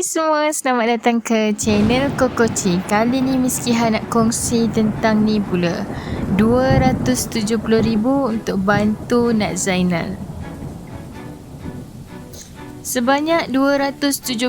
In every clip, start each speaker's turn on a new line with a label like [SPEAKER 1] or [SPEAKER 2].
[SPEAKER 1] semua, selamat datang ke channel Kokoci. Kali ni Miss Kiha nak kongsi tentang ni pula, 270,000 untuk bantu Nat Zainal. Sebanyak 270,000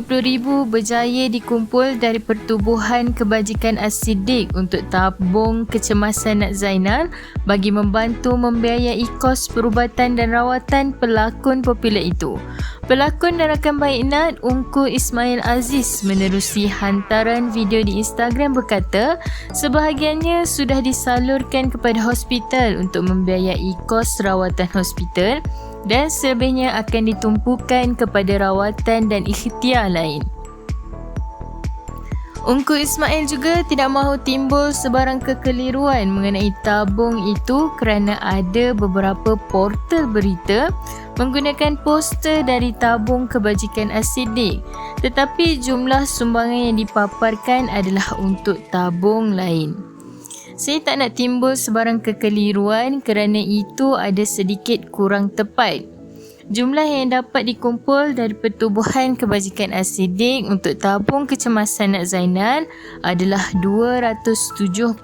[SPEAKER 1] berjaya dikumpul dari Pertubuhan Kebajikan As-Siddiq untuk tabung kecemasan Nat Zainal bagi membantu membiayai kos perubatan dan rawatan pelakon popular itu. Pelakon dan rakan baik Nat, Ungku Ismail Aziz, menerusi hantaran video di Instagram berkata sebahagiannya sudah disalurkan kepada hospital untuk membiayai kos rawatan hospital dan selebihnya akan ditumpukan kepada rawatan dan ikhtiar lain. Ungku Ismail juga tidak mahu timbul sebarang kekeliruan mengenai tabung itu kerana ada beberapa portal berita menggunakan poster dari tabung kebajikan As-Siddiq, tetapi jumlah sumbangan yang dipaparkan adalah untuk tabung lain. Saya tak nak timbul sebarang kekeliruan kerana itu ada sedikit kurang tepat. Jumlah yang dapat dikumpul dari Pertubuhan Kebajikan As-Siddiq untuk tabung kecemasan Nat Zainal adalah 270,000.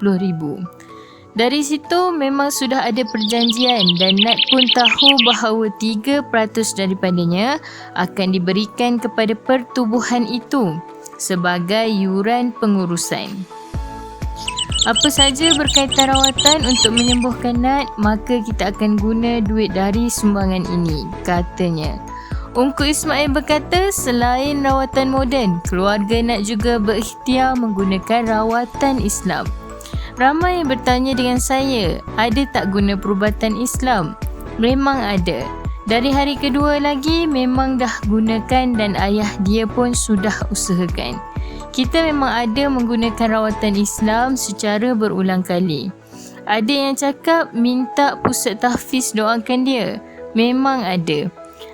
[SPEAKER 1] Dari situ memang sudah ada perjanjian dan Nat pun tahu bahawa 3% daripadanya akan diberikan kepada pertubuhan itu sebagai yuran pengurusan. Apa saja berkaitan rawatan untuk menyembuhkan Nat, maka kita akan guna duit dari sumbangan ini, katanya. Ungku Ismail berkata selain rawatan moden, keluarga Nat juga berikhtiar menggunakan rawatan Islam. Ramai yang bertanya dengan saya, ada tak guna perubatan Islam? Memang ada. Dari hari kedua lagi memang dah gunakan dan ayah dia pun sudah usahakan. Kita memang ada menggunakan rawatan Islam secara berulang kali. Ada yang cakap minta pusat tahfiz doakan dia. Memang ada.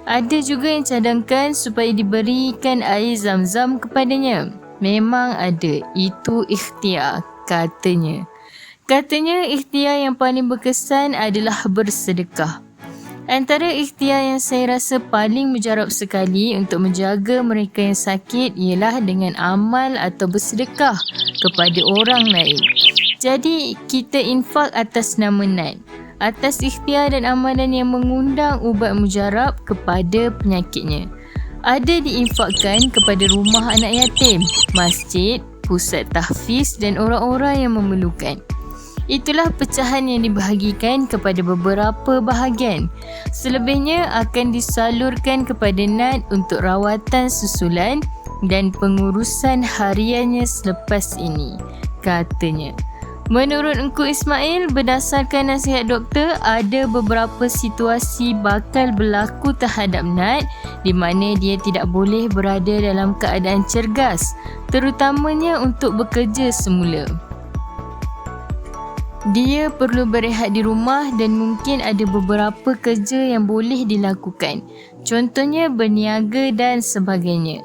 [SPEAKER 1] Ada juga yang cadangkan supaya diberikan air zam-zam kepadanya. Memang ada. Itu ikhtiar, katanya. Katanya ikhtiar yang paling berkesan adalah bersedekah. Antara ikhtiar yang saya rasa paling mujarab sekali untuk menjaga mereka yang sakit ialah dengan amal atau bersedekah kepada orang lain. Jadi kita infak atas nama Nat, atas ikhtiar dan amalan yang mengundang ubat mujarab kepada penyakitnya. Ada diinfakkan kepada rumah anak yatim, masjid, pusat tahfiz dan orang-orang yang memerlukan. Itulah pecahan yang dibahagikan kepada beberapa bahagian. Selebihnya akan disalurkan kepada Nat untuk rawatan susulan dan pengurusan hariannya selepas ini, katanya. Menurut Ungku Ismail, berdasarkan nasihat doktor, ada beberapa situasi bakal berlaku terhadap Nat di mana dia tidak boleh berada dalam keadaan cergas, terutamanya untuk bekerja semula. Dia perlu berehat di rumah dan mungkin ada beberapa kerja yang boleh dilakukan. Contohnya berniaga dan sebagainya.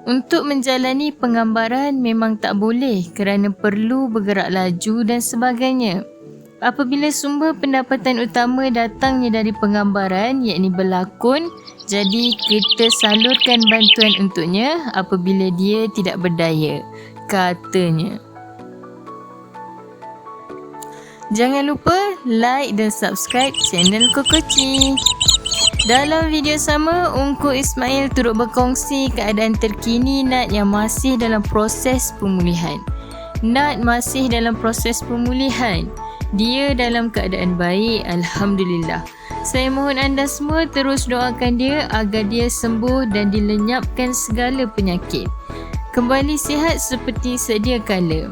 [SPEAKER 1] Untuk menjalani penggambaran memang tak boleh kerana perlu bergerak laju dan sebagainya. Apabila sumber pendapatan utama datangnya dari penggambaran, iaitu berlakon, jadi kita salurkan bantuan untuknya apabila dia tidak berdaya, katanya. Jangan lupa like dan subscribe channel Kokoci. Dalam video sama, Ungku Ismail turut berkongsi keadaan terkini Nat yang masih dalam proses pemulihan. Nat masih dalam proses pemulihan. Dia dalam keadaan baik, Alhamdulillah. Saya mohon anda semua terus doakan dia agar dia sembuh dan dilenyapkan segala penyakit. Kembali sihat seperti sedia kala.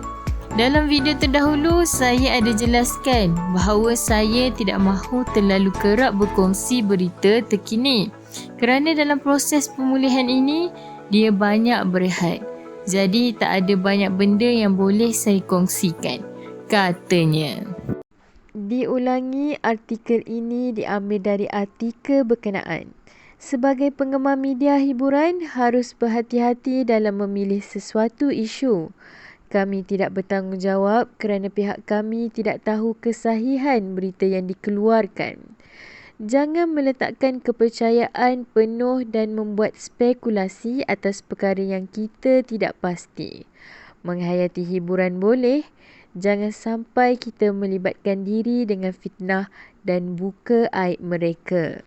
[SPEAKER 1] Dalam video terdahulu, saya ada jelaskan bahawa saya tidak mahu terlalu kerap berkongsi berita terkini kerana dalam proses pemulihan ini, dia banyak berehat. Jadi tak ada banyak benda yang boleh saya kongsikan, katanya. Diulangi, artikel ini diambil dari artikel berkenaan. Sebagai penggemar media hiburan, harus berhati-hati dalam memilih sesuatu isu. Kami tidak bertanggungjawab kerana pihak kami tidak tahu kesahihan berita yang dikeluarkan. Jangan meletakkan kepercayaan penuh dan membuat spekulasi atas perkara yang kita tidak pasti. Menghayati hiburan boleh, jangan sampai kita melibatkan diri dengan fitnah dan buka aib mereka.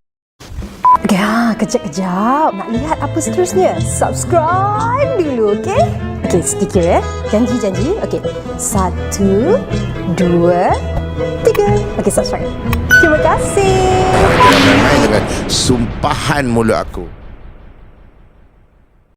[SPEAKER 2] Ya, kejap-kejap. Nak lihat apa seterusnya? Subscribe dulu, okey? Okey, sedikit ya. Janji. Okey. 1, 2, 3. Okey, subscribe. Terima kasih.
[SPEAKER 3] Jangan main-main dengan sumpahan mulut aku.